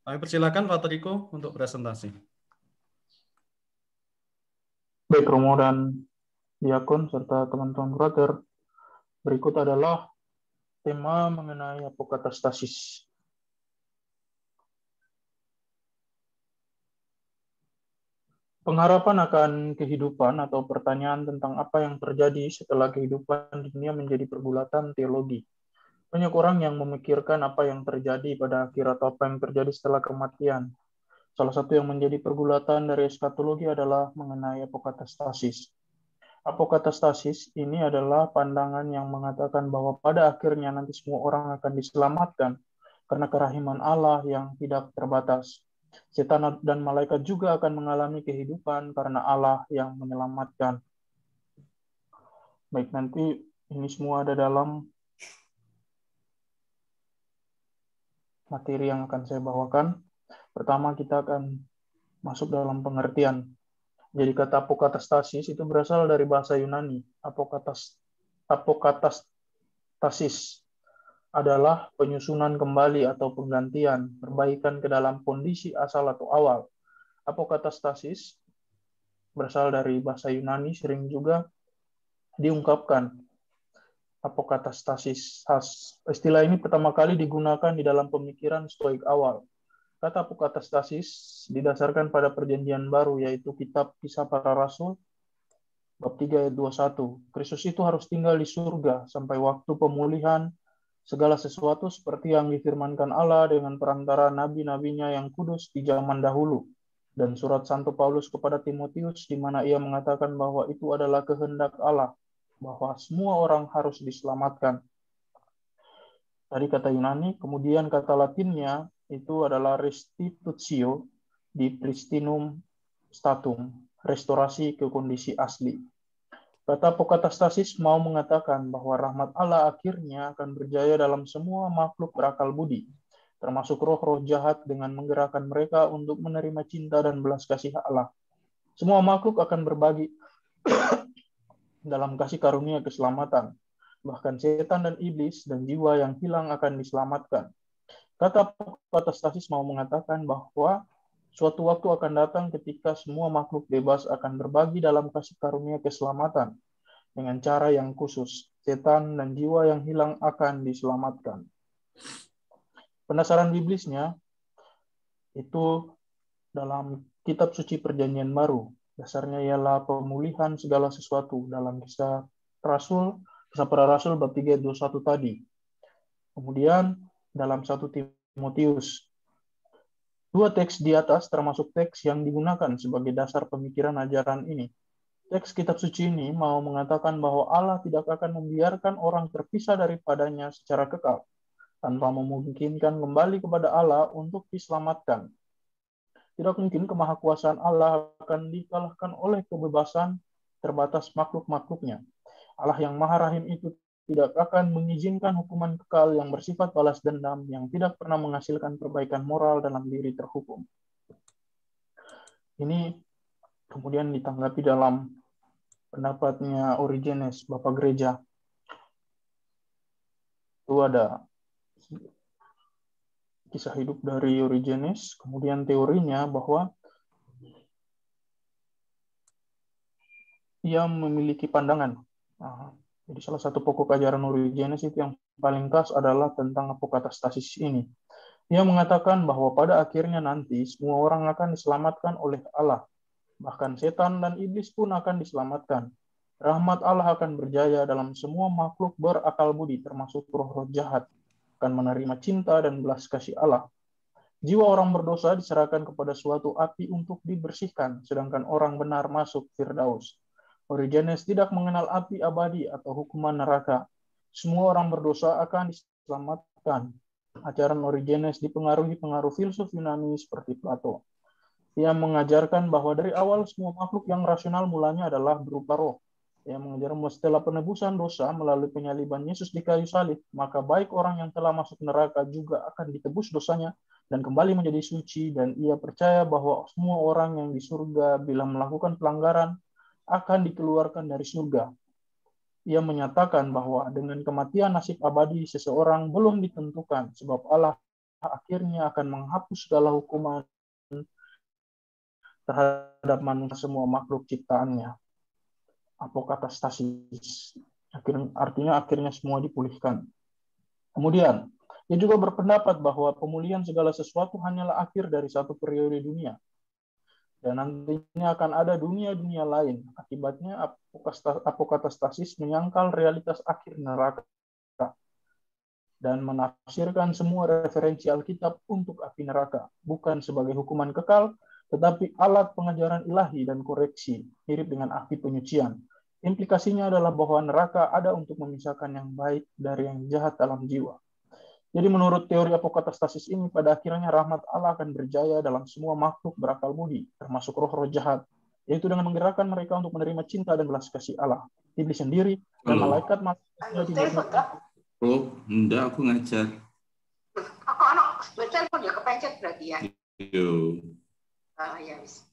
Kami persilakan Pak Riko untuk presentasi. Baik, Romo dan Diakon serta teman-teman brother, berikut adalah tema mengenai apokatastasis. Pengharapan akan kehidupan atau pertanyaan tentang apa yang terjadi setelah kehidupan di dunia menjadi pergulatan teologi. Banyak orang yang memikirkan apa yang terjadi pada akhir atau apa yang terjadi setelah kematian. Salah satu yang menjadi pergulatan dari eskatologi adalah mengenai apokatastasis. Apokatastasis ini adalah pandangan yang mengatakan bahwa pada akhirnya nanti semua orang akan diselamatkan karena kerahiman Allah yang tidak terbatas. Setan dan malaikat juga akan mengalami kehidupan karena Allah yang menyelamatkan. Baik, nanti ini semua ada dalam materi yang akan saya bawakan. Pertama, kita akan masuk dalam pengertian. Jadi kata apokatastasis itu berasal dari bahasa Yunani. Apokatastasis adalah penyusunan kembali atau penggantian, perbaikan ke dalam kondisi asal atau awal. Apokatastasis berasal dari bahasa Yunani, sering juga diungkapkan apokatastasis. Istilah ini pertama kali digunakan di dalam pemikiran Stoik awal. Kata apokatastasis didasarkan pada perjanjian baru, yaitu kitab Kisah Para Rasul, bab 3 ayat 21. Kristus itu harus tinggal di surga sampai waktu pemulihan segala sesuatu seperti yang difirmankan Allah dengan perantara nabi-nabinya yang kudus di zaman dahulu. Dan surat Santo Paulus kepada Timotius, di mana ia mengatakan bahwa itu adalah kehendak Allah, bahwa semua orang harus diselamatkan. Tadi kata Yunani, kemudian kata Latinnya itu adalah restitutio di pristinum statum, restorasi ke kondisi asli. Kata apokatastasis mau mengatakan bahwa rahmat Allah akhirnya akan berjaya dalam semua makhluk berakal budi, termasuk roh-roh jahat dengan menggerakkan mereka untuk menerima cinta dan belas kasih Allah. Semua makhluk akan berbagi dalam kasih karunia keselamatan. Bahkan setan dan iblis dan jiwa yang hilang akan diselamatkan. Kata apokatastasis mau mengatakan bahwa suatu waktu akan datang ketika semua makhluk bebas akan berbagi dalam kasih karunia keselamatan dengan cara yang khusus. Setan dan jiwa yang hilang akan diselamatkan. Pendasaran biblisnya itu dalam kitab suci perjanjian baru. Dasarnya ialah pemulihan segala sesuatu dalam kisah para rasul bab 3 ayat 21 tadi. Kemudian dalam 1 Timotius. Dua teks di atas termasuk teks yang digunakan sebagai dasar pemikiran ajaran ini. Teks kitab suci ini mau mengatakan bahwa Allah tidak akan membiarkan orang terpisah daripadanya secara kekal, tanpa memungkinkan kembali kepada Allah untuk diselamatkan. Tidak mungkin kemahakuasaan Allah akan dikalahkan oleh kebebasan terbatas makhluk-makhluknya. Allah yang maha rahim itu tidak akan mengizinkan hukuman kekal yang bersifat balas dendam yang tidak pernah menghasilkan perbaikan moral dalam diri terhukum. Ini kemudian ditanggapi dalam pendapatnya Origenes, Bapak Gereja. Itu ada kisah hidup dari Origenes, kemudian teorinya bahwa ia memiliki pandangan. Jadi salah satu pokok ajaran Origenes itu yang paling khas adalah tentang apokatastasis ini. Ia mengatakan bahwa pada akhirnya nanti semua orang akan diselamatkan oleh Allah. Bahkan setan dan iblis pun akan diselamatkan. Rahmat Allah akan berjaya dalam semua makhluk berakal budi, termasuk roh-roh jahat, akan menerima cinta dan belas kasih Allah. Jiwa orang berdosa diserahkan kepada suatu api untuk dibersihkan, sedangkan orang benar masuk Firdaus. Origenes tidak mengenal api abadi atau hukuman neraka. Semua orang berdosa akan diselamatkan. Ajaran Origenes dipengaruhi pengaruh filsuf Yunani seperti Plato. Ia mengajarkan bahwa dari awal semua makhluk yang rasional mulanya adalah berupa roh. Ia mengajarkan bahwa setelah penebusan dosa melalui penyaliban Yesus di kayu salib, maka baik orang yang telah masuk neraka juga akan ditebus dosanya dan kembali menjadi suci, dan ia percaya bahwa semua orang yang di surga bila melakukan pelanggaran akan dikeluarkan dari surga. Ia menyatakan bahwa dengan kematian nasib abadi seseorang belum ditentukan, sebab Allah akhirnya akan menghapus segala hukuman terhadap manusia semua makhluk ciptaannya. Apokatastasis. Artinya akhirnya semua dipulihkan. Kemudian, dia juga berpendapat bahwa pemulihan segala sesuatu hanyalah akhir dari satu periode dunia. Dan nantinya akan ada dunia-dunia lain. Akibatnya apokatastasis menyangkal realitas akhir neraka dan menafsirkan semua referensi Alkitab untuk api neraka, bukan sebagai hukuman kekal, tetapi alat pengajaran ilahi dan koreksi, mirip dengan api penyucian. Implikasinya adalah bahwa neraka ada untuk memisahkan yang baik dari yang jahat dalam jiwa. Jadi menurut teori apokatastasis ini, pada akhirnya rahmat Allah akan berjaya dalam semua makhluk berakal budi, termasuk roh-roh jahat, yaitu dengan menggerakkan mereka untuk menerima cinta dan belas kasih Allah. Iblis sendiri dan malaikat Oh, enggak, aku ngajar. Aku anak telepon ya kepencet berarti ya. Yo. Ya wis.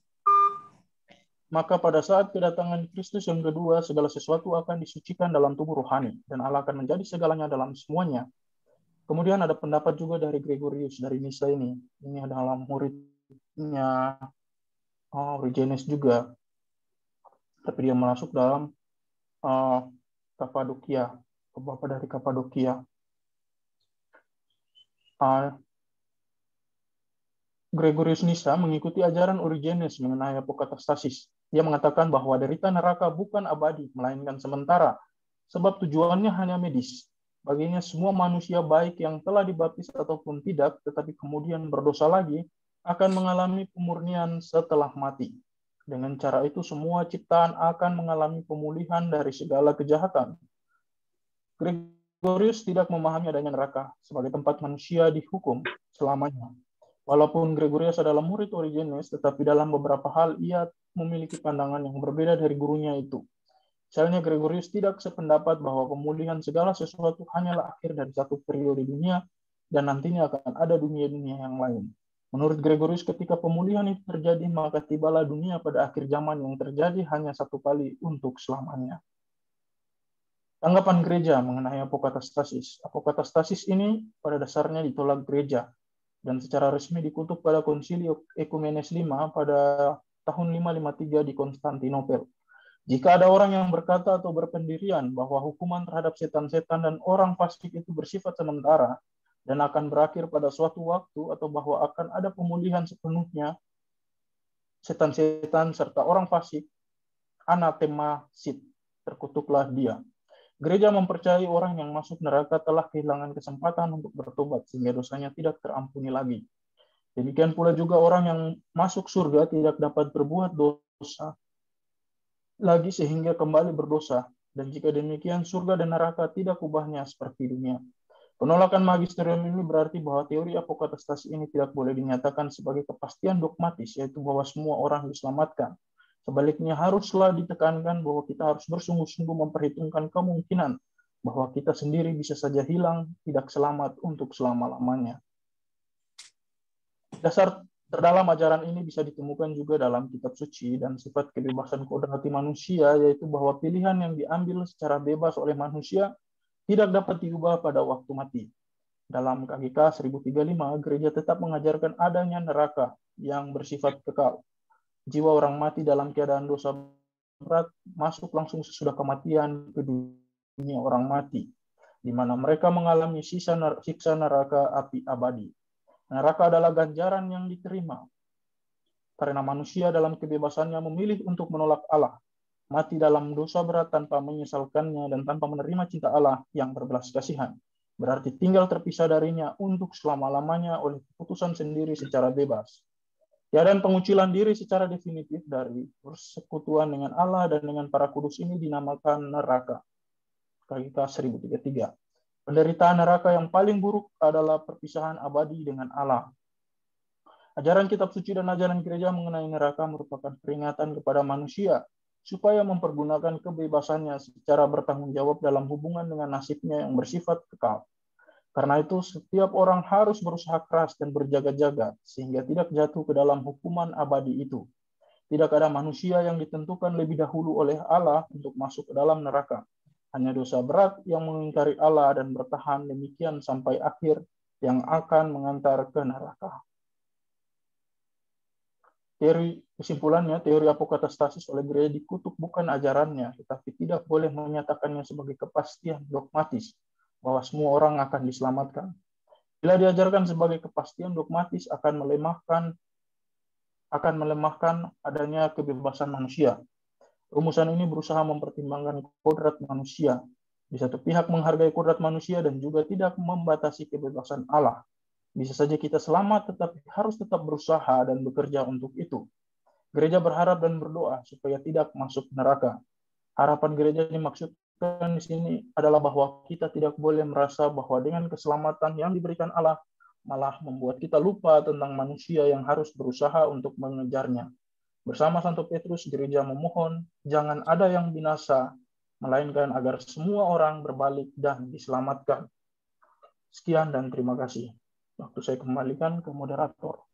Maka pada saat kedatangan Kristus yang kedua, segala sesuatu akan disucikan dalam tubuh rohani, dan Allah akan menjadi segalanya dalam semuanya. Kemudian ada pendapat juga dari Gregorius dari Nisa ini. Ini adalah muridnya Origenes juga. Tapi dia masuk dalam Kapadokia, beberapa dari Kapadokia. Gregorius Nisa mengikuti ajaran Origenes mengenai apokatastasis. Dia mengatakan bahwa derita neraka bukan abadi, melainkan sementara, sebab tujuannya hanya medis. Baginya semua manusia baik yang telah dibaptis ataupun tidak, tetapi kemudian berdosa lagi, akan mengalami pemurnian setelah mati. Dengan cara itu semua ciptaan akan mengalami pemulihan dari segala kejahatan. Gregorius tidak memahami adanya neraka sebagai tempat manusia dihukum selamanya. Walaupun Gregorius adalah murid Origenes, tetapi dalam beberapa hal ia memiliki pandangan yang berbeda dari gurunya itu. Misalnya Gregorius tidak sependapat bahwa pemulihan segala sesuatu hanyalah akhir dari satu periode dunia dan nantinya akan ada dunia-dunia yang lain. Menurut Gregorius, ketika pemulihan itu terjadi, maka tibalah dunia pada akhir zaman yang terjadi hanya satu kali untuk selamanya. Tanggapan gereja mengenai apokatastasis. Apokatastasis ini pada dasarnya ditolak gereja dan secara resmi dikutuk pada Konsili Ekumenes V pada tahun 553 di Konstantinopel. Jika ada orang yang berkata atau berpendirian bahwa hukuman terhadap setan-setan dan orang fasik itu bersifat sementara dan akan berakhir pada suatu waktu, atau bahwa akan ada pemulihan sepenuhnya setan-setan serta orang fasik, anatemasit, terkutuklah dia. Gereja mempercayai orang yang masuk neraka telah kehilangan kesempatan untuk bertobat sehingga dosanya tidak terampuni lagi. Demikian pula juga orang yang masuk surga tidak dapat berbuat dosa lagi sehingga kembali berdosa, dan jika demikian surga dan neraka tidak ubahnya seperti dunia. Penolakan magisterium ini berarti bahwa teori apokatastasis ini tidak boleh dinyatakan sebagai kepastian dogmatis, yaitu bahwa semua orang diselamatkan. Sebaliknya haruslah ditekankan bahwa kita harus bersungguh-sungguh memperhitungkan kemungkinan bahwa kita sendiri bisa saja hilang, tidak selamat untuk selama-lamanya. Dasar terdalam ajaran ini bisa ditemukan juga dalam kitab suci dan sifat kebebasan kodrati manusia, yaitu bahwa pilihan yang diambil secara bebas oleh manusia tidak dapat diubah pada waktu mati. Dalam KGK 1035, gereja tetap mengajarkan adanya neraka yang bersifat kekal. Jiwa orang mati dalam keadaan dosa berat masuk langsung sesudah kematian ke dunia orang mati, di mana mereka mengalami siksa neraka api abadi. Neraka adalah ganjaran yang diterima karena manusia dalam kebebasannya memilih untuk menolak Allah, mati dalam dosa berat tanpa menyesalkannya dan tanpa menerima cinta Allah yang berbelas kasihan. Berarti tinggal terpisah darinya untuk selama-lamanya oleh keputusan sendiri secara bebas. Keadaan pengucilan diri secara definitif dari persekutuan dengan Allah dan dengan para kudus ini dinamakan neraka. KGK 1033. Penderitaan neraka yang paling buruk adalah perpisahan abadi dengan Allah. Ajaran kitab suci dan ajaran gereja mengenai neraka merupakan peringatan kepada manusia supaya mempergunakan kebebasannya secara bertanggung jawab dalam hubungan dengan nasibnya yang bersifat kekal. Karena itu, setiap orang harus berusaha keras dan berjaga-jaga sehingga tidak jatuh ke dalam hukuman abadi itu. Tidak ada manusia yang ditentukan lebih dahulu oleh Allah untuk masuk ke dalam neraka. Hanya dosa berat yang mengingkari Allah dan bertahan demikian sampai akhir yang akan mengantar ke neraka. Kesimpulannya, teori apokatastasis oleh gereja dikutuk bukan ajarannya, tetapi tidak boleh menyatakannya sebagai kepastian dogmatis bahwa semua orang akan diselamatkan. Bila diajarkan sebagai kepastian dogmatis akan melemahkan adanya kebebasan manusia. Rumusan ini berusaha mempertimbangkan kodrat manusia. Di satu pihak menghargai kodrat manusia dan juga tidak membatasi kebebasan Allah. Bisa saja kita selamat, tetapi harus tetap berusaha dan bekerja untuk itu. Gereja berharap dan berdoa supaya tidak masuk neraka. Harapan gereja dimaksudkan di sini adalah bahwa kita tidak boleh merasa bahwa dengan keselamatan yang diberikan Allah, malah membuat kita lupa tentang manusia yang harus berusaha untuk mengejarnya. Bersama Santo Petrus, gereja memohon, jangan ada yang binasa, melainkan agar semua orang berbalik dan diselamatkan. Sekian dan terima kasih. Waktu saya kembalikan ke moderator.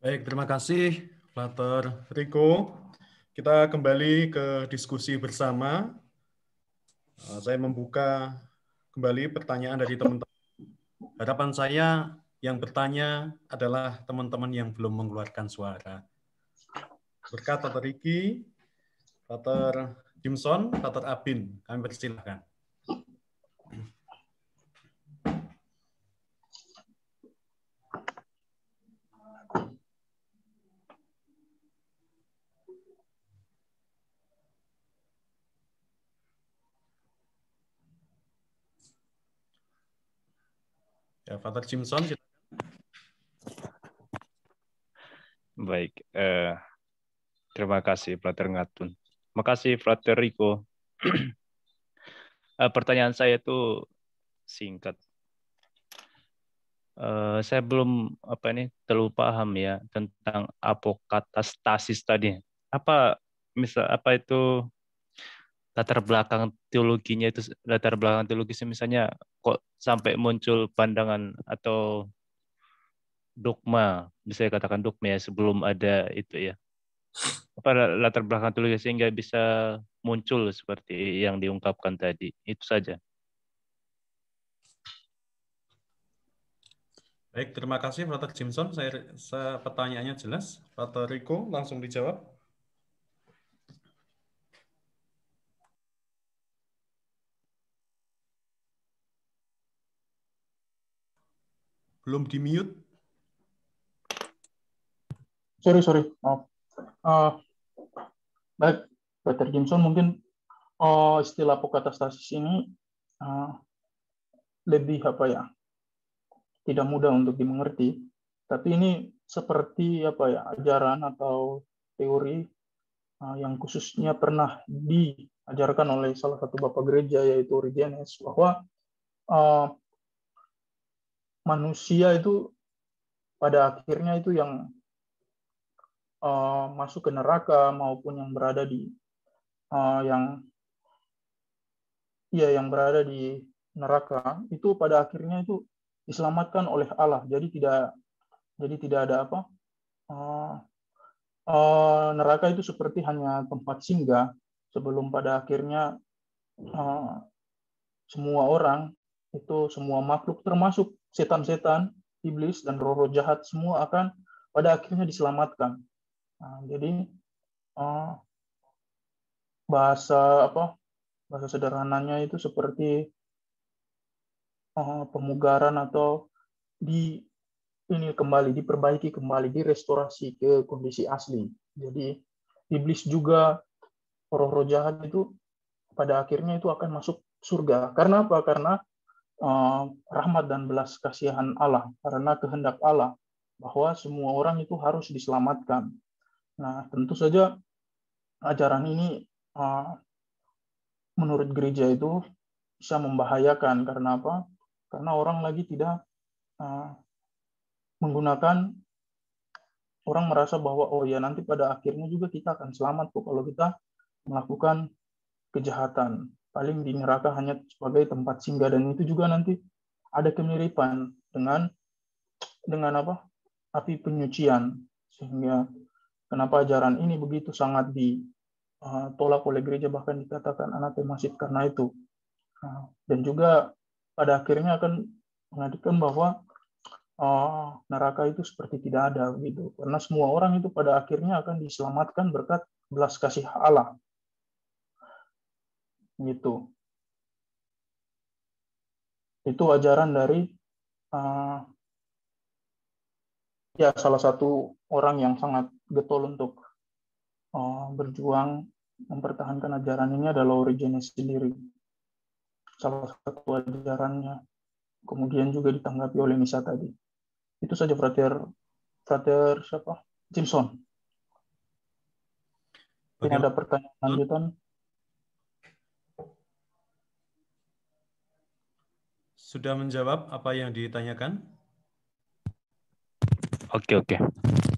Baik, terima kasih, Pater Riko. Kita kembali ke diskusi bersama. Saya membuka kembali pertanyaan dari teman-teman. Harapan saya yang bertanya adalah teman-teman yang belum mengeluarkan suara. Berkat Pater Riki, Pater Jimson, Pater Abin, kami persilahkan. Ya, Pater Jimson, silakan. Baik, terima kasih Frater Ngatun. Terima kasih Frater Riko. Pertanyaan saya itu singkat. Saya belum terlalu paham ya tentang apokatastasis tadi. Apa itu latar belakang teologinya, itu latar belakang teologisnya, misalnya kok sampai muncul pandangan atau dogma, bisa dikatakan dogma ya, sebelum ada itu ya. Apa latar belakang teologis sehingga bisa muncul seperti yang diungkapkan tadi. Itu saja. Baik, terima kasih Pater Jimson. Saya pertanyaannya jelas. Pater Riko langsung dijawab. Belum di-mute. Sorry. Maaf. Baik, Pater Jimson, mungkin istilah apokatastasis ini lebih tidak mudah untuk dimengerti. Tapi ini seperti ajaran atau teori yang khususnya pernah diajarkan oleh salah satu bapak gereja, yaitu Origenes, bahwa manusia itu pada akhirnya itu yang masuk ke neraka maupun yang berada di yang berada di neraka itu pada akhirnya itu diselamatkan oleh Allah. Jadi tidak ada neraka itu seperti hanya tempat singgah, sebelum pada akhirnya semua orang itu, semua makhluk termasuk setan-setan, iblis dan roh-roh jahat semua akan pada akhirnya diselamatkan. Jadi bahasa sederhananya itu seperti pemugaran atau diperbaiki kembali, direstorasi ke kondisi asli. Jadi iblis juga, roh-roh jahat itu pada akhirnya itu akan masuk surga. Karena apa? Karena rahmat dan belas kasihan Allah, karena kehendak Allah bahwa semua orang itu harus diselamatkan. Nah, tentu saja ajaran ini menurut gereja itu bisa membahayakan. Karena apa? Karena orang lagi tidak menggunakan, orang merasa bahwa nanti pada akhirnya juga kita akan selamat kok kalau kita melakukan kejahatan. Paling di neraka hanya sebagai tempat singgah, dan itu juga nanti ada kemiripan dengan api penyucian. Sehingga kenapa ajaran ini begitu sangat ditolak oleh gereja, bahkan dikatakan anatemasis karena itu. Dan juga pada akhirnya akan mengajarkan bahwa neraka itu seperti tidak ada gitu, karena semua orang itu pada akhirnya akan diselamatkan berkat belas kasih Allah gitu. Itu ajaran dari ya salah satu orang yang sangat getol untuk berjuang mempertahankan ajaran ini adalah Origenes sendiri. Salah satu ajarannya kemudian juga ditanggapi oleh Nisa tadi. Itu saja Frater siapa? Simpson. Mungkin ada pertanyaan lanjutan? Sudah menjawab apa yang ditanyakan? Oke.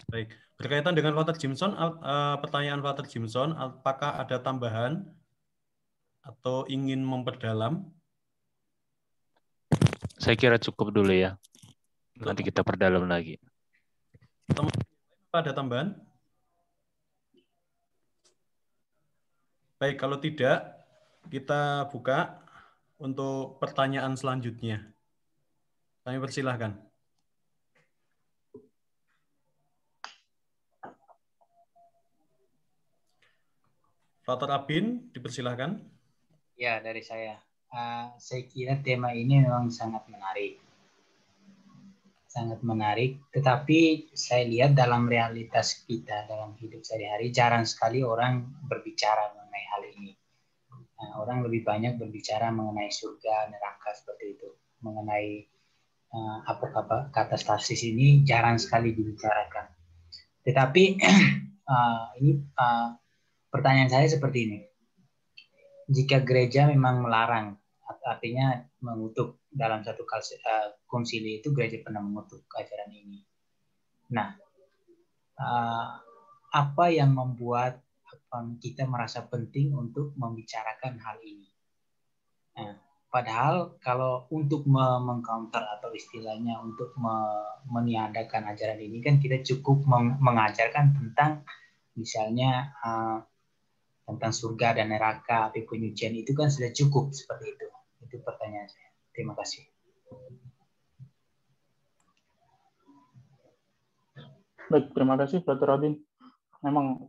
Baik. Berkaitan dengan Walter Jimson, pertanyaan Walter Jimson, apakah ada tambahan atau ingin memperdalam? Saya kira cukup dulu ya. Nanti kita perdalam lagi. Ada tambahan? Baik, kalau tidak, kita buka untuk pertanyaan selanjutnya. Kami persilahkan. Frater Abin, dipersilahkan. Ya, dari saya. Saya kira tema ini memang sangat menarik. Sangat menarik, tetapi saya lihat dalam realitas kita, dalam hidup sehari-hari, jarang sekali orang berbicara mengenai hal ini. Orang lebih banyak berbicara mengenai surga, neraka, seperti itu. Mengenai apa katastasis ini jarang sekali dibicarakan. Tetapi ini pertanyaan saya seperti ini. Jika gereja memang melarang, artinya mengutuk dalam satu konsili itu gereja pernah mengutuk ajaran ini. Nah, apa yang membuat kita merasa penting untuk membicarakan hal ini? Nah, padahal kalau untuk mengcounter atau istilahnya untuk meniadakan ajaran ini kan kita cukup mengajarkan tentang misalnya tentang surga dan neraka, api penyucian, itu kan sudah cukup seperti itu. Itu pertanyaan saya. Terima kasih. Baik, terima kasih Frater Abin. Memang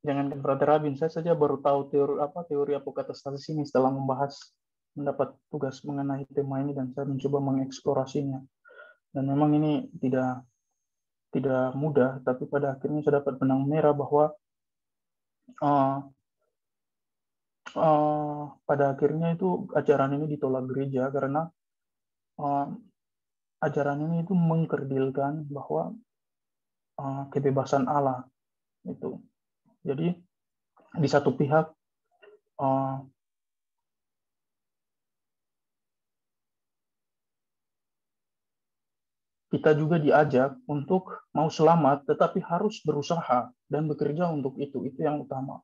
jangankan Frater Abin, saya saja baru tahu teori apokatastasis ini setelah mendapat tugas mengenai tema ini dan saya mencoba mengeksplorasinya. Dan memang ini tidak mudah, tapi pada akhirnya saya dapat benang merah bahwa pada akhirnya itu ajaran ini ditolak gereja karena ajaran ini itu mengkerdilkan bahwa kebebasan Allah itu. Jadi di satu pihak kita juga diajak untuk mau selamat, tetapi harus berusaha dan bekerja untuk itu. Itu yang utama.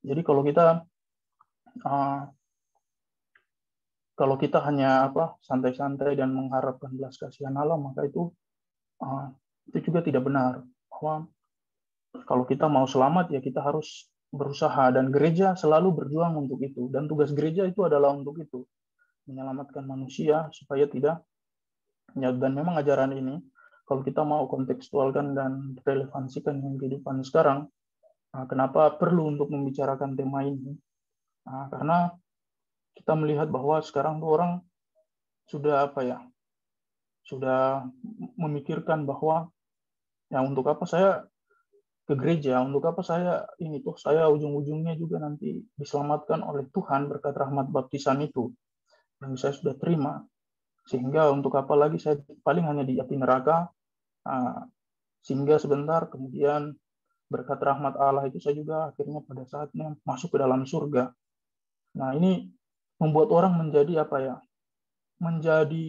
Jadi kalau kita hanya santai-santai dan mengharapkan belas kasihan Allah, maka itu juga tidak benar. Bahwa kalau kita mau selamat ya kita harus berusaha dan gereja selalu berjuang untuk itu. Dan tugas gereja itu adalah untuk itu, menyelamatkan manusia supaya tidak. Ya, dan memang ajaran ini, kalau kita mau kontekstualkan dan relevansikan dengan kehidupan sekarang, kenapa perlu untuk membicarakan tema ini? Karena kita melihat bahwa sekarang tuh orang sudah sudah memikirkan bahwa ya untuk apa saya ke gereja, untuk apa saya saya ujung-ujungnya juga nanti diselamatkan oleh Tuhan berkat rahmat baptisan itu yang saya sudah terima. Sehingga untuk apa lagi saya paling hanya di api neraka, sehingga sebentar kemudian berkat rahmat Allah itu saya juga akhirnya pada saatnya masuk ke dalam surga. Nah ini membuat orang menjadi menjadi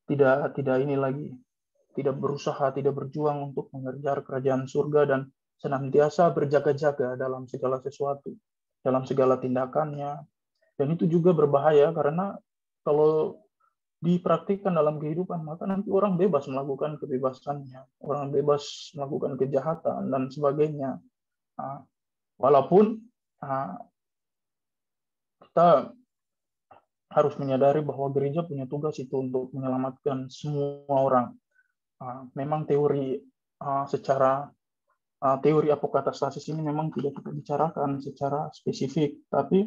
tidak ini lagi, tidak berusaha, tidak berjuang untuk mengejar kerajaan surga dan senantiasa berjaga-jaga dalam segala sesuatu, dalam segala tindakannya. Dan itu juga berbahaya karena kalau dipraktikkan dalam kehidupan, maka nanti orang bebas melakukan kebebasannya, orang bebas melakukan kejahatan dan sebagainya. Walaupun kita harus menyadari bahwa gereja punya tugas itu untuk menyelamatkan semua orang. Memang teori secara teori apokatastasis ini memang tidak kita bicarakan secara spesifik, tapi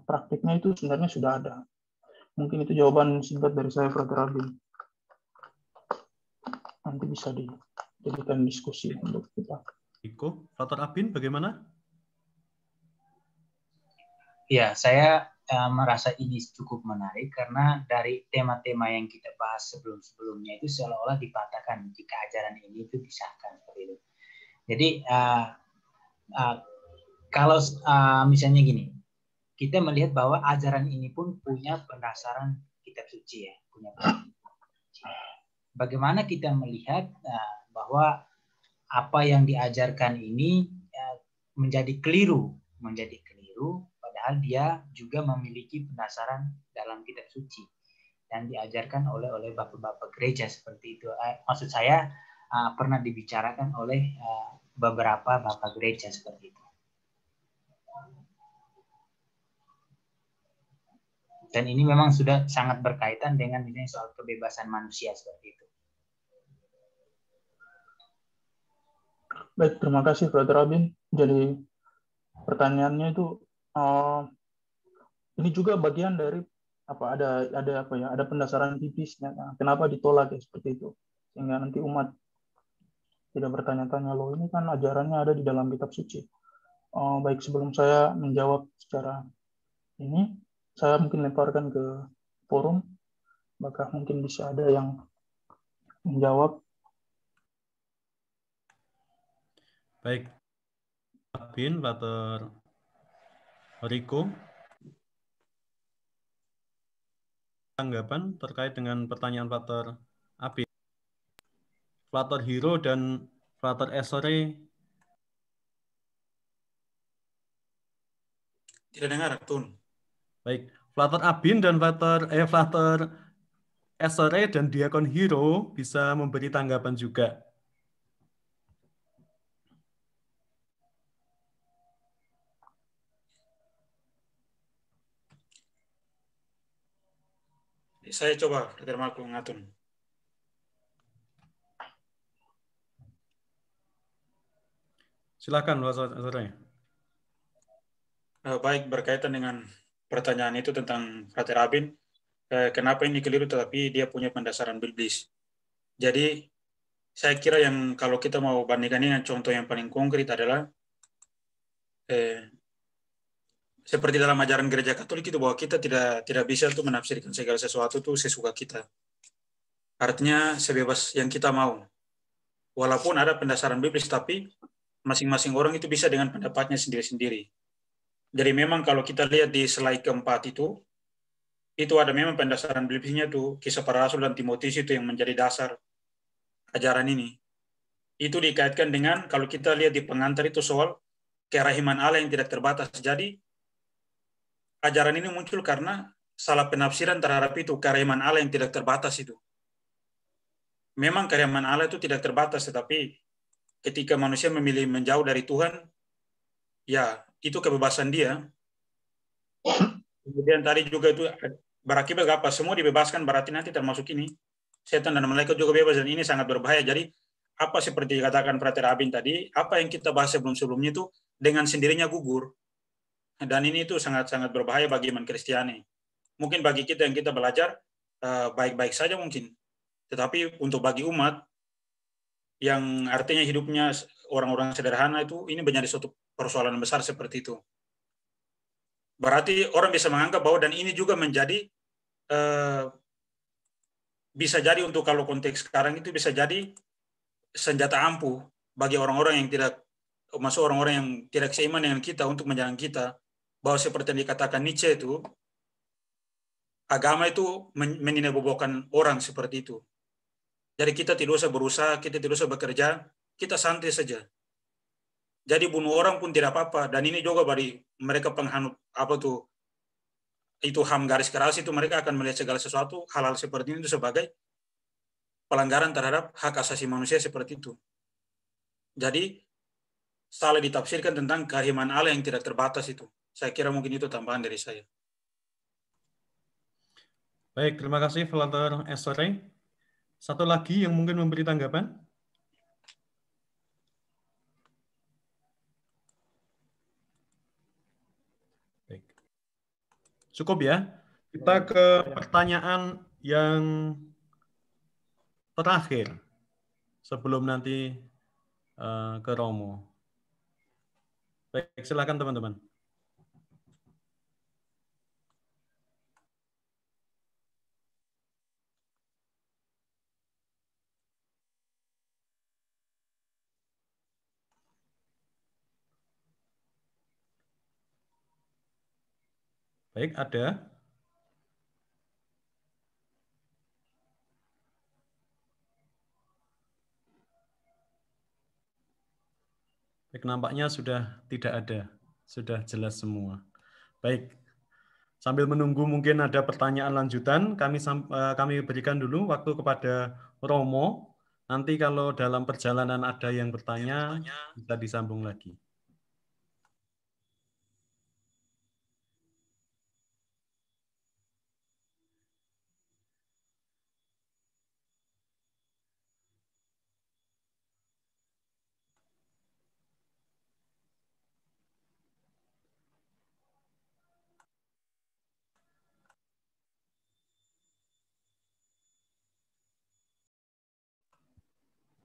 praktiknya itu sebenarnya sudah ada. Mungkin itu jawaban singkat dari saya, Frater Albin. Nanti bisa dijadikan diskusi untuk kita. Iko, Frater Albin bagaimana? Ya, saya merasa ini cukup menarik karena dari tema-tema yang kita bahas sebelum-sebelumnya itu seolah-olah dipatahkan jika ajaran ini itu disahkan seperti itu. Jadi kalau misalnya gini, kita melihat bahwa ajaran ini pun punya pendasaran kitab suci ya, punya pendasaran suci. Bagaimana kita melihat bahwa apa yang diajarkan ini menjadi keliru, padahal dia juga memiliki pendasaran dalam kitab suci dan diajarkan oleh bapak-bapak gereja seperti itu. Maksud saya pernah dibicarakan oleh beberapa bapak gereja seperti itu. Dan ini memang sudah sangat berkaitan dengan misalnya soal kebebasan manusia seperti itu. Baik, terima kasih Frater Albin. Jadi pertanyaannya itu ini juga bagian dari ada pendasaran tipisnya. Kenapa ditolak ya seperti itu? Sehingga nanti umat tidak bertanya-tanya, loh ini kan ajarannya ada di dalam kitab suci. Baik, sebelum saya menjawab secara ini, saya mungkin lemparkan ke forum, maka mungkin bisa ada yang menjawab. Baik, Albin, Frater Riko, tanggapan terkait dengan pertanyaan Frater Albin. Frater Hiro dan Frater Esore. Tidak dengar, Tun. Baik, Frater Albin dan Frater Esore dan Diakon Hiro bisa memberi tanggapan juga. Saya coba, Frater Marco Ngatun. Silakan, Frater Esore. Baik, berkaitan dengan pertanyaan itu tentang Frater Albin, kenapa ini keliru tetapi dia punya pendasaran biblis. Jadi, saya kira yang kalau kita mau bandingkan dengan contoh yang paling konkret adalah seperti dalam ajaran gereja Katolik itu bahwa kita tidak bisa untuk menafsirkan segala sesuatu itu sesuka kita. Artinya sebebas yang kita mau. Walaupun ada pendasaran biblis, tapi masing-masing orang itu bisa dengan pendapatnya sendiri-sendiri. Jadi memang kalau kita lihat di slide keempat itu ada memang pendasaran biblisnya tuh, Kisah Para Rasul dan Timotius itu yang menjadi dasar ajaran ini. Itu dikaitkan dengan kalau kita lihat di pengantar itu soal kerahiman Allah yang tidak terbatas. Jadi ajaran ini muncul karena salah penafsiran terhadap itu, kerahiman Allah yang tidak terbatas itu. Memang kerahiman Allah itu tidak terbatas, tetapi ketika manusia memilih menjauh dari Tuhan, ya itu kebebasan dia. Kemudian tadi juga itu berakibat apa? Semua dibebaskan, berarti nanti termasuk ini. Setan dan malaikat juga bebas, dan ini sangat berbahaya. Jadi apa seperti dikatakan Frater Albin tadi, apa yang kita bahas sebelum-sebelumnya itu dengan sendirinya gugur. Dan ini itu sangat-sangat berbahaya bagi iman Kristiani. Mungkin bagi kita yang kita belajar, baik-baik saja mungkin. Tetapi untuk bagi umat, yang artinya hidupnya orang-orang sederhana itu, ini menjadi suatu persoalan besar seperti itu. Berarti orang bisa menganggap bahwa, dan ini juga menjadi, bisa jadi untuk kalau konteks sekarang itu bisa jadi senjata ampuh bagi orang-orang yang tidak, masuk orang-orang yang tidak seiman dengan kita untuk menjalankan kita. Bahwa seperti yang dikatakan Nietzsche itu, agama itu meninabobokan orang seperti itu. Jadi kita tidak usah berusaha, kita tidak usah bekerja, kita santai saja. Jadi bunuh orang pun tidak apa-apa. Dan ini juga bagi mereka penghanut itu HAM garis keras itu, mereka akan melihat segala sesuatu hal-hal seperti itu sebagai pelanggaran terhadap hak asasi manusia seperti itu. Jadi salah ditafsirkan tentang kerahiman Allah yang tidak terbatas itu. Saya kira mungkin itu tambahan dari saya. Baik, terima kasih Walter Esore. Satu lagi yang mungkin memberi tanggapan. Baik. Cukup ya. Kita ke pertanyaan yang terakhir sebelum nanti ke Romo. Baik, silakan teman-teman. Baik, ada. Baik, nampaknya sudah tidak ada. Sudah jelas semua. Baik, sambil menunggu mungkin ada pertanyaan lanjutan, kami berikan dulu waktu kepada Romo. Nanti kalau dalam perjalanan ada yang bertanya, bisa disambung lagi.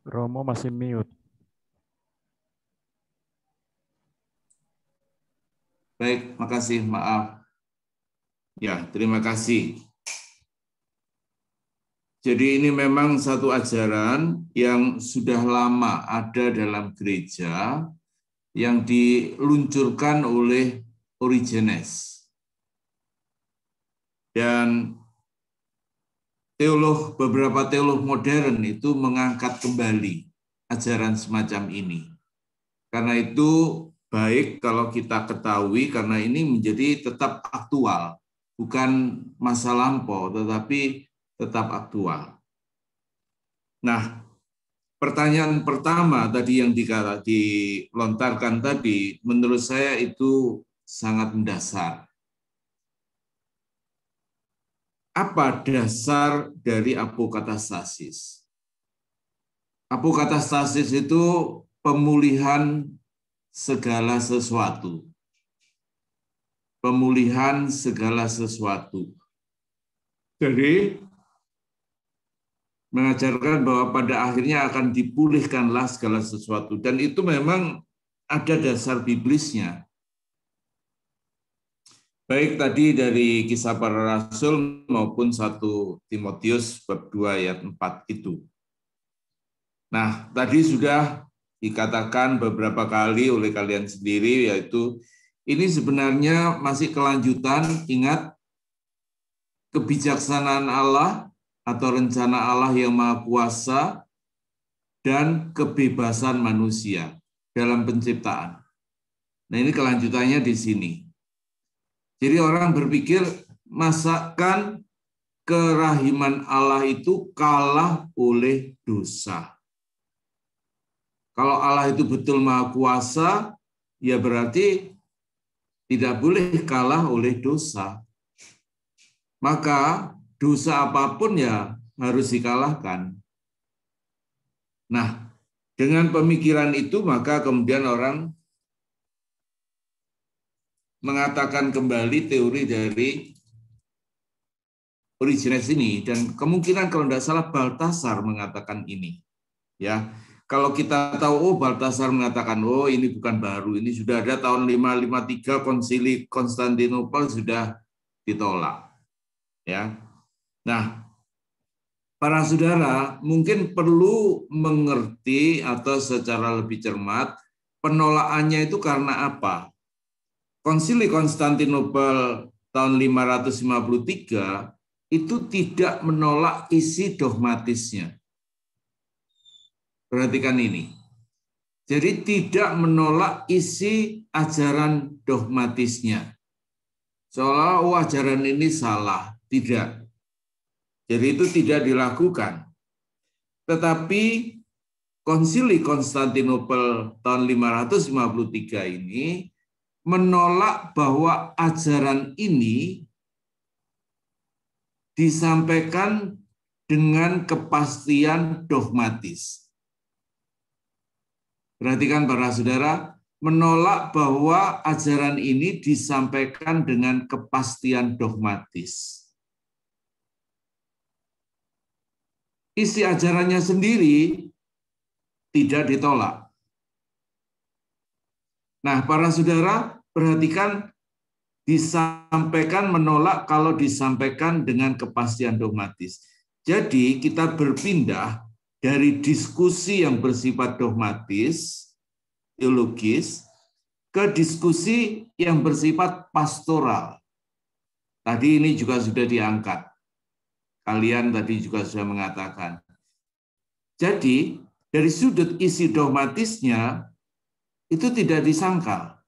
Romo masih mute. Baik, makasih, maaf. Ya, terima kasih. Jadi ini memang satu ajaran yang sudah lama ada dalam gereja yang diluncurkan oleh Origenes. Dan beberapa teolog modern itu mengangkat kembali ajaran semacam ini. Karena itu baik kalau kita ketahui karena ini menjadi tetap aktual, bukan masa lampau tetapi tetap aktual. Nah, pertanyaan pertama tadi yang dilontarkan tadi menurut saya itu sangat mendasar. Apa dasar dari apokatastasis? Apokatastasis itu pemulihan segala sesuatu. Pemulihan segala sesuatu. Jadi, mengajarkan bahwa pada akhirnya akan dipulihkanlah segala sesuatu. Dan itu memang ada dasar biblisnya. Baik tadi dari Kisah Para Rasul maupun 1 Timotius bab 2 ayat 4 itu. Nah, tadi sudah dikatakan beberapa kali oleh kalian sendiri, yaitu ini sebenarnya masih kelanjutan, ingat, kebijaksanaan Allah atau rencana Allah yang Maha Kuasa dan kebebasan manusia dalam penciptaan. Nah, ini kelanjutannya di sini. Jadi orang berpikir, masakan kerahiman Allah itu kalah oleh dosa. Kalau Allah itu betul Maha Kuasa, ya berarti tidak boleh kalah oleh dosa. Maka dosa apapun ya harus dikalahkan. Nah, dengan pemikiran itu maka kemudian orang mengatakan kembali teori dari Origenes ini, dan kemungkinan kalau tidak salah Baltasar mengatakan ini. Ya, kalau kita tahu, oh Baltasar mengatakan, oh ini bukan baru, ini sudah ada tahun 553 Konsili Konstantinopel sudah ditolak. Ya, nah para saudara mungkin perlu mengerti atau secara lebih cermat penolakannya itu karena apa? Konsili Konstantinopel tahun 553 itu tidak menolak isi dogmatisnya. Perhatikan ini. Jadi tidak menolak isi ajaran dogmatisnya. Seolah ajaran ini salah. Tidak. Jadi itu tidak dilakukan. Tetapi Konsili Konstantinopel tahun 553 ini menolak bahwa ajaran ini disampaikan dengan kepastian dogmatis. Perhatikan para saudara, menolak bahwa ajaran ini disampaikan dengan kepastian dogmatis. Isi ajarannya sendiri tidak ditolak. Nah, para saudara, perhatikan disampaikan menolak kalau disampaikan dengan kepastian dogmatis. Jadi, kita berpindah dari diskusi yang bersifat dogmatis, teologis, ke diskusi yang bersifat pastoral. Tadi ini juga sudah diangkat. Kalian tadi juga sudah mengatakan. Jadi, dari sudut isi dogmatisnya, itu tidak disangkal.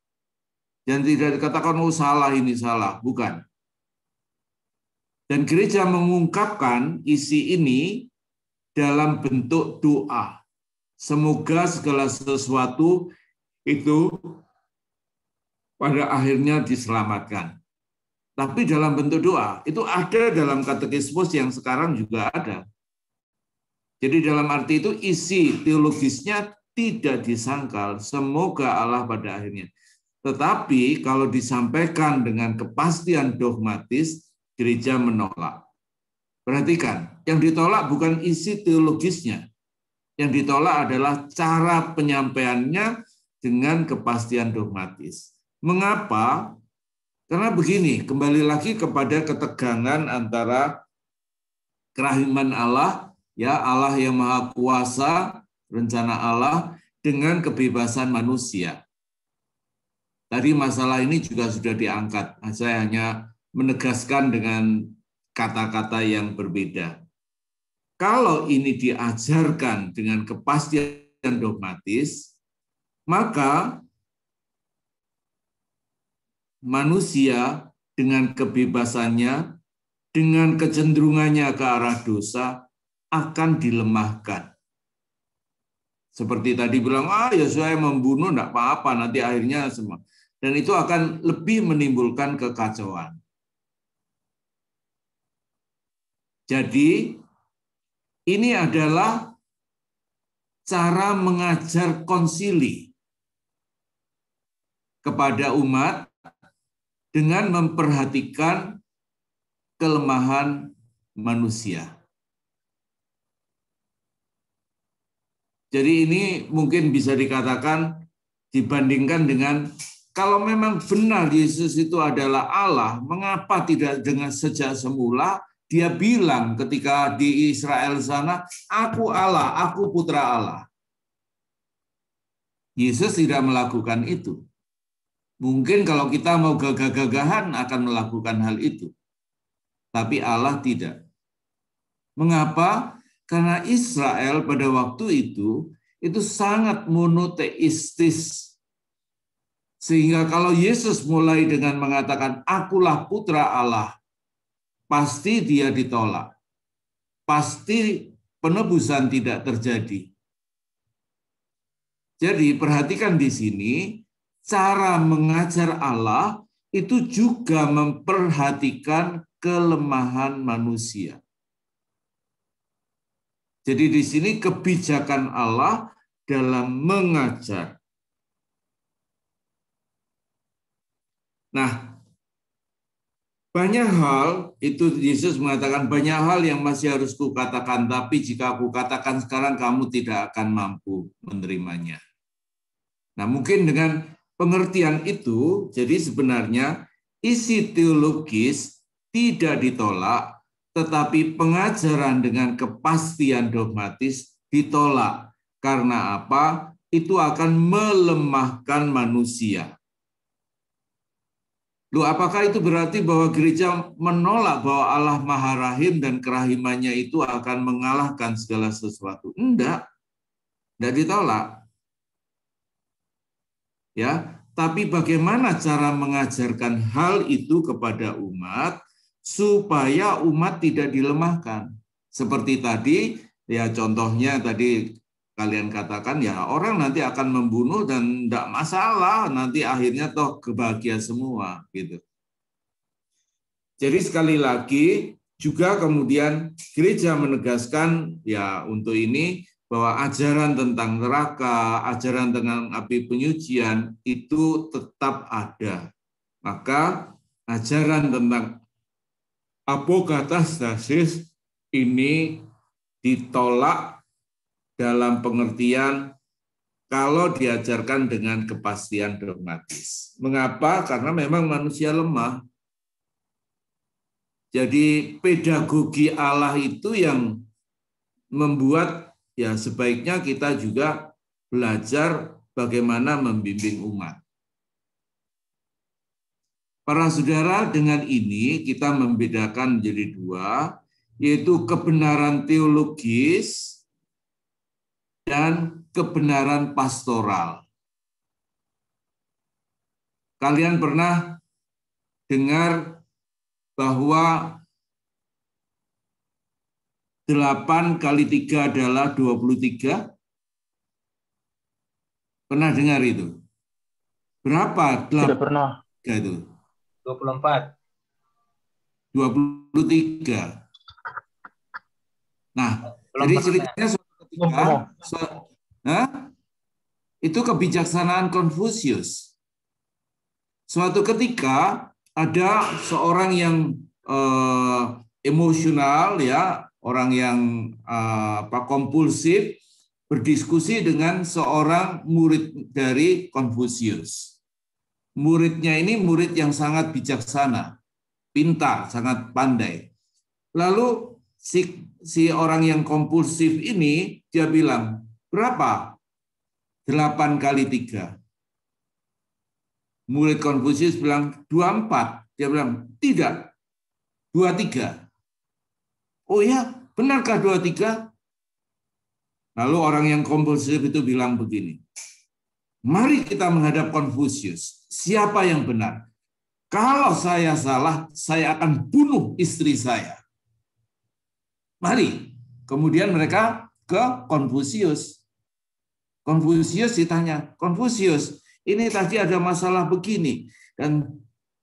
Dan tidak dikatakan, oh salah ini salah. Bukan. Dan gereja mengungkapkan isi ini dalam bentuk doa. Semoga segala sesuatu itu pada akhirnya diselamatkan. Tapi dalam bentuk doa, itu ada dalam katekismus yang sekarang juga ada. Jadi dalam arti itu isi teologisnya tidak disangkal, semoga Allah pada akhirnya. Tetapi kalau disampaikan dengan kepastian dogmatis, gereja menolak. Perhatikan, yang ditolak bukan isi teologisnya. Yang ditolak adalah cara penyampaiannya dengan kepastian dogmatis. Mengapa? Karena begini, kembali lagi kepada ketegangan antara kerahiman Allah, ya Allah yang Maha Kuasa, rencana Allah, dengan kebebasan manusia. Tadi masalah ini juga sudah diangkat. Saya hanya menegaskan dengan kata-kata yang berbeda. Kalau ini diajarkan dengan kepastian dogmatis, maka manusia dengan kebebasannya, dengan kecenderungannya ke arah dosa, akan dilemahkan. Seperti tadi bilang, ya saya membunuh, enggak apa-apa, nanti akhirnya semua. Dan itu akan lebih menimbulkan kekacauan. Jadi, ini adalah cara mengajar konsili kepada umat dengan memperhatikan kelemahan manusia. Jadi ini mungkin bisa dikatakan dibandingkan dengan kalau memang benar Yesus itu adalah Allah, mengapa tidak dengan sejak semula dia bilang ketika di Israel sana, aku Allah, aku putra Allah. Yesus tidak melakukan itu. Mungkin kalau kita mau gagah-gagahan akan melakukan hal itu. Tapi Allah tidak. Mengapa? Karena Israel pada waktu itu sangat monoteistis. Sehingga kalau Yesus mulai dengan mengatakan, akulah putra Allah, pasti dia ditolak. Pasti penebusan tidak terjadi. Jadi perhatikan di sini, cara mengajar Allah itu juga memperhatikan kelemahan manusia. Jadi di sini kebijakan Allah dalam mengajar. Nah, banyak hal, itu Yesus mengatakan banyak hal yang masih harus kukatakan, tapi jika aku katakan sekarang kamu tidak akan mampu menerimanya. Nah, mungkin dengan pengertian itu, jadi sebenarnya isi teologis tidak ditolak, tetapi pengajaran dengan kepastian dogmatis ditolak. Karena apa? Itu akan melemahkan manusia. Loh, apakah itu berarti bahwa gereja menolak bahwa Allah Maha Rahim dan kerahimannya itu akan mengalahkan segala sesuatu? Enggak ditolak. Ya, tapi bagaimana cara mengajarkan hal itu kepada umat supaya umat tidak dilemahkan? Seperti tadi, ya contohnya tadi kalian katakan ya orang nanti akan membunuh dan enggak masalah, nanti akhirnya toh kebahagiaan semua gitu. Jadi sekali lagi juga kemudian gereja menegaskan ya untuk ini bahwa ajaran tentang neraka, ajaran tentang api penyucian itu tetap ada. Maka ajaran tentang apokatastasis ini ditolak dalam pengertian kalau diajarkan dengan kepastian dogmatis. Mengapa? Karena memang manusia lemah. Jadi pedagogi Allah itu yang membuat ya sebaiknya kita juga belajar bagaimana membimbing umat. Para saudara, dengan ini kita membedakan menjadi dua, yaitu kebenaran teologis dan kebenaran pastoral. Kalian pernah dengar bahwa 8 kali 3 adalah 23? Pernah dengar itu? Berapa? Tidak pernah. Itu? 24. 23. Nah, jadi ceritanya suatu ketika, itu kebijaksanaan Konfusius. Suatu ketika ada seorang yang emosional, ya, orang yang kompulsif, berdiskusi dengan seorang murid dari Konfusius. Muridnya ini murid yang sangat bijaksana, pintar, sangat pandai. Lalu si orang yang kompulsif ini, dia bilang, berapa? 8 kali 3. Murid Konfusius bilang 24. Dia bilang, tidak, 23. Oh ya, benarkah 23? Lalu orang yang kompulsif itu bilang begini, mari kita menghadap Konfusius. Siapa yang benar? Kalau saya salah, saya akan bunuh istri saya. Mari. Kemudian mereka ke Konfusius. Konfusius ditanya, Konfusius, ini tadi ada masalah begini. Dan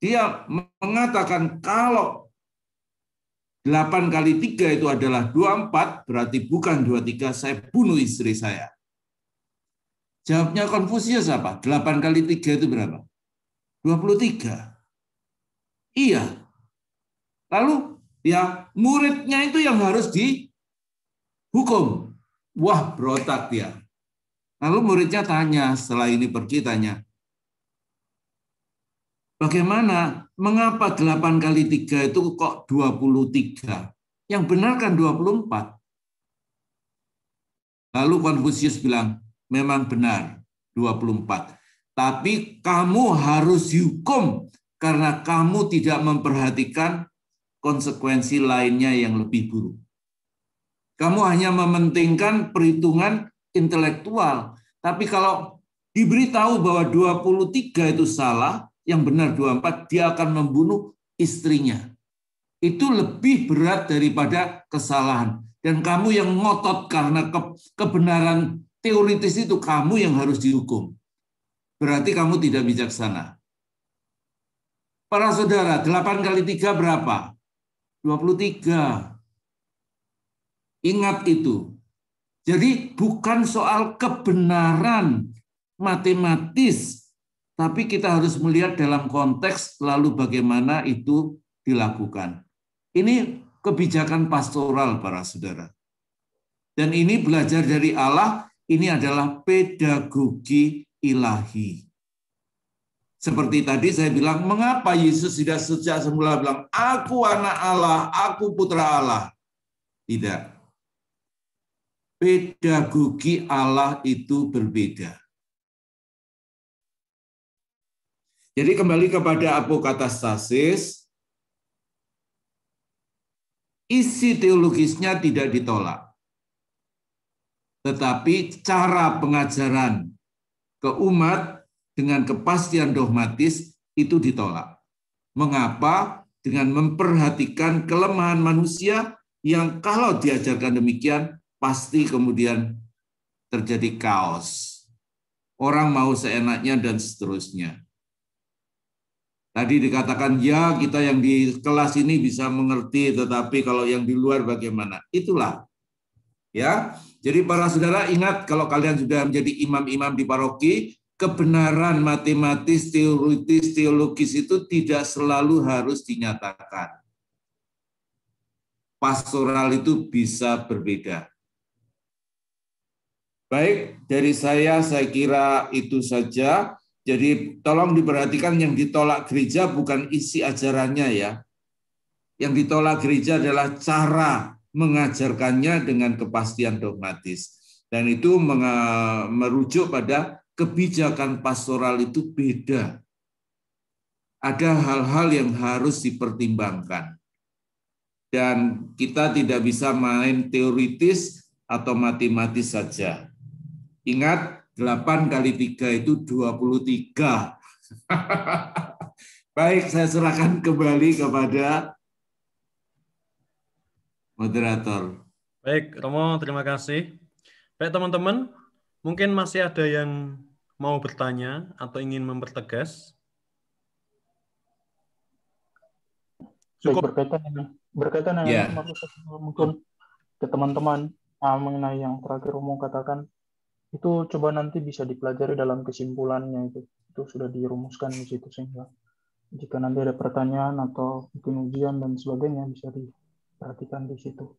dia mengatakan kalau 8 kali 3 itu adalah 24, berarti bukan 23, saya bunuh istri saya. Jawabnya Konfusius apa? 8 kali 3 itu berapa? 23. Iya. Lalu ya muridnya itu yang harus dihukum. Wah, berotak dia. Lalu muridnya tanya, setelah ini pergi tanya, bagaimana, mengapa 8 kali 3 itu kok 23? Yang benar kan 24. Lalu Konfusius bilang, memang benar 24. Tapi kamu harus dihukum karena kamu tidak memperhatikan konsekuensi lainnya yang lebih buruk. Kamu hanya mementingkan perhitungan intelektual. Tapi kalau diberitahu bahwa 23 itu salah, yang benar 24, dia akan membunuh istrinya. Itu lebih berat daripada kesalahan. Dan kamu yang ngotot karena kebenaran teoritis itu, kamu yang harus dihukum. Berarti kamu tidak bijaksana. Para saudara, 8 kali 3 berapa? 23. Ingat itu. Jadi bukan soal kebenaran matematis, tapi kita harus melihat dalam konteks lalu bagaimana itu dilakukan. Ini kebijakan pastoral, para saudara. Dan ini belajar dari Allah, ini adalah pedagogi ilahi. Seperti tadi saya bilang, mengapa Yesus tidak sejak semula bilang, aku anak Allah, aku putra Allah? Tidak. Pedagogi Allah itu berbeda. Jadi kembali kepada apokatastasis, isi teologisnya tidak ditolak. Tetapi cara pengajaran ke umat dengan kepastian dogmatis itu ditolak. Mengapa? Dengan memperhatikan kelemahan manusia yang kalau diajarkan demikian pasti kemudian terjadi kaos. Orang mau seenaknya dan seterusnya. Tadi dikatakan ya kita yang di kelas ini bisa mengerti, tetapi kalau yang di luar bagaimana? Itulah ya. Jadi para saudara ingat, kalau kalian sudah menjadi imam-imam di paroki, kebenaran matematis, teoritis, teologis itu tidak selalu harus dinyatakan. Pastoral itu bisa berbeda. Baik, dari saya kira itu saja. Jadi tolong diperhatikan, yang ditolak gereja bukan isi ajarannya ya. Yang ditolak gereja adalah cara mengajarkannya dengan kepastian dogmatis. Dan itu merujuk pada kebijakan pastoral itu beda. Ada hal-hal yang harus dipertimbangkan. Dan kita tidak bisa main teoritis atau matematis saja. Ingat, 8 kali 3 itu 23. Baik, saya serahkan kembali kepada moderator. Baik, Romo, terima kasih. Baik, teman-teman, mungkin masih ada yang mau bertanya atau ingin mempertegas? Cukup. Berkaitan dengan Ya. mungkin ke teman-teman mengenai yang terakhir Romo katakan, itu coba nanti bisa dipelajari dalam kesimpulannya, itu sudah dirumuskan di situ, sehingga jika nanti ada pertanyaan atau mungkin ujian dan sebagainya bisa diperhatikan di situ.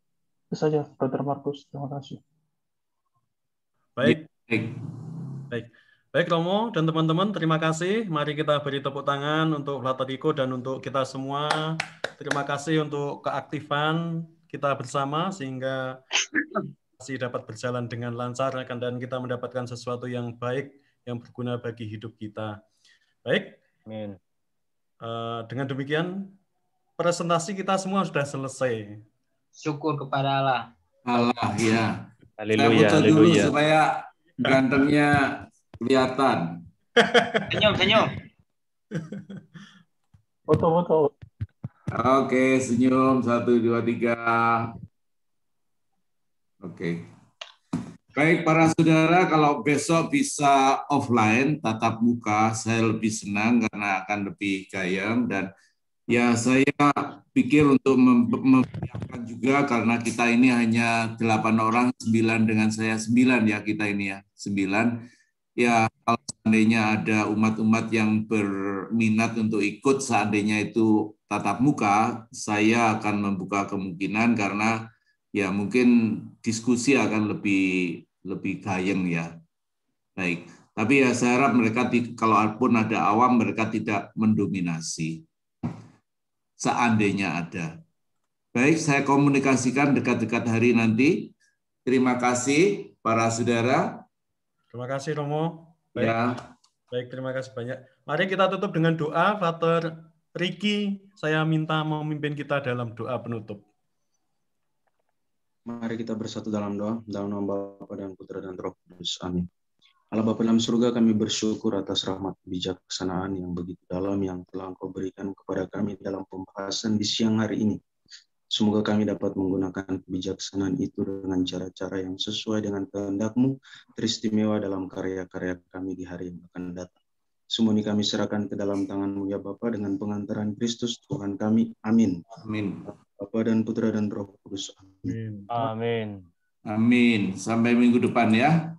Itu saja, Brother Markus. Terima kasih. Baik Romo dan teman-teman, terima kasih. Mari kita beri tepuk tangan untuk Flaterico dan untuk kita semua. Terima kasih untuk keaktifan kita bersama sehingga masih dapat berjalan dengan lancar dan kita mendapatkan sesuatu yang baik yang berguna bagi hidup kita. Baik. Amin. Dengan demikian presentasi kita semua sudah selesai. Syukur kepada Allah. Allah ya. Haleluya. Saya foto dulu supaya gantengnya kelihatan. Senyum. Foto. Oke, senyum. 1, 2, 3. Oke. Baik para saudara, kalau besok bisa offline, tatap muka, saya lebih senang karena akan lebih gayeng. Dan ya saya pikir untuk mempersiapkan juga, karena kita ini hanya 8 orang, 9 dengan saya 9 ya kita ini ya, 9. Ya kalau seandainya ada umat-umat yang berminat untuk ikut, seandainya itu tatap muka, saya akan membuka kemungkinan karena ya mungkin diskusi akan lebih gayeng ya. Baik, tapi ya saya harap mereka, kalaupun ada awam, mereka tidak mendominasi. Seandainya ada. Baik, saya komunikasikan dekat-dekat hari nanti. Terima kasih para saudara. Terima kasih Romo. Baik. Ya. Baik, terima kasih banyak. Mari kita tutup dengan doa. Father Ricky, saya minta memimpin kita dalam doa penutup. Mari kita bersatu dalam doa, dalam nama Bapa dan Putra dan Roh Kudus. Amin. Allah Bapa dalam surga, kami bersyukur atas rahmat kebijaksanaan yang begitu dalam yang telah Engkau berikan kepada kami dalam pembahasan di siang hari ini. Semoga kami dapat menggunakan kebijaksanaan itu dengan cara-cara yang sesuai dengan kehendak-Mu, teristimewa dalam karya-karya kami di hari yang akan datang. Semua ini kami serahkan ke dalam tangan-Mu ya Bapa, dengan pengantaran Kristus Tuhan kami. Amin. Amin. Bapa dan Putra dan Roh Kudus. Amin. Amin. Sampai minggu depan ya.